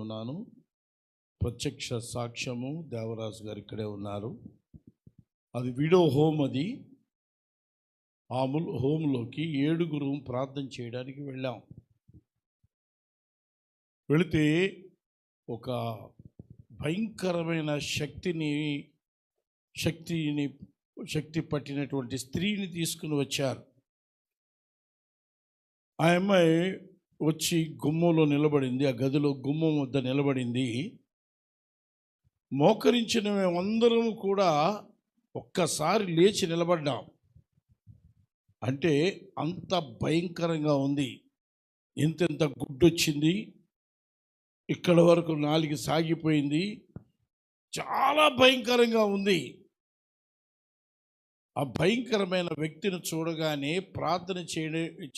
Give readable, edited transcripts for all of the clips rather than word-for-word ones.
ఉన్నాను. ప్రత్యక్ష సాక్ష్యము దేవరాజు గారు ఇక్కడే ఉన్నారు. అది వీడియో హోమ్. అది ఆ హోమ్లోకి 7 ప్రార్థన చేయడానికి వెళ్ళాం. వెళితే ఒక భయంకరమైన శక్తి పట్టినటువంటి స్త్రీని తీసుకుని వచ్చారు. ఆ అమ్మాయి వచ్చి గుమ్మంలో నిలబడింది. ఆ గదిలో గుమ్మం వద్ద నిలబడింది. మోకరించిన మేమందరం కూడా ఒక్కసారి లేచి నిలబడ్డాం. అంటే అంత భయంకరంగా ఉంది. ఇంత గుడ్డొచ్చింది, ఇక్కడ వరకు నాలుగు సాగిపోయింది, చాలా భయంకరంగా ఉంది. ఆ భయంకరమైన వ్యక్తిని చూడగానే ప్రార్థన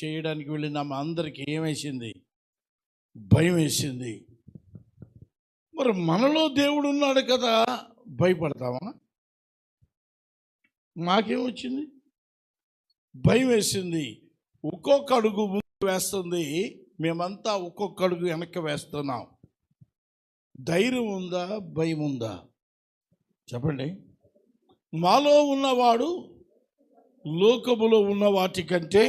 చేయడానికి వెళ్ళిన మా అందరికీ ఏమేసింది? భయం వేసింది. మరి మనలో దేవుడు ఉన్నాడు కదా, భయపడతామా? మాకేమొచ్చింది? భయం వేసింది. ఒక్కొక్క అడుగు ముందు వేస్తుంది, మేమంతా ఒక్కొక్క అడుగు వెనక్కి వేస్తున్నాం. ధైర్యం ఉందా? భయం ఉందా? చెప్పండి. మాలో ఉన్నవాడు లోకములో ఉన్న వాటి కంటే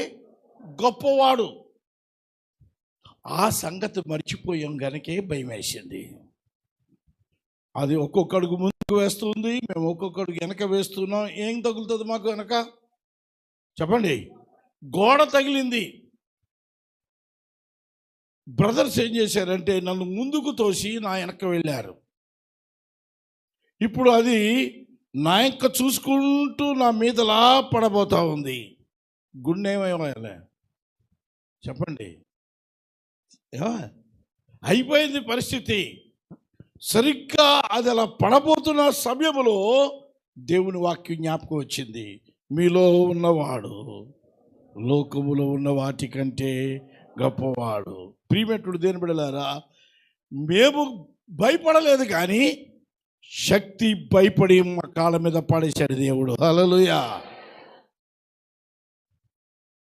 గొప్పవాడు. ఆ సంగతి మర్చిపోయాం గనకే భయం వేసింది. అది ఒక్కొక్క అడుగు ముందుకు వేస్తుంది, మేము ఒక్కొక్క అడుగు వెనక వేస్తున్నాం. ఏం తగులుతుంది మాకు వెనక? చెప్పండి. గోడ తగిలింది. బ్రదర్స్ ఏం చేశారంటే నన్ను ముందుకు తోసి నా వెనక వెళ్ళారు. ఇప్పుడు అది నా యొక్క చూసుకుంటూ నా మీదలా పడబోతా ఉంది. గుండె ఏమయ్యాలే? చెప్పండి. అయిపోయింది పరిస్థితి. సరిగ్గా అది అలా పడబోతున్న సమయంలో దేవుని వాక్యం జ్ఞాపకం వచ్చింది. మీలో ఉన్నవాడు లోకములో ఉన్న వాటి కంటే గొప్పవాడు. ప్రియమైనటువంటి దేవుని బిడ్డలారా, మేము భయపడలేదు కానీ శక్తి భయపడి మా కాళ్ళ మీద పడేశాడు దేవుడు. హల్లెలూయా.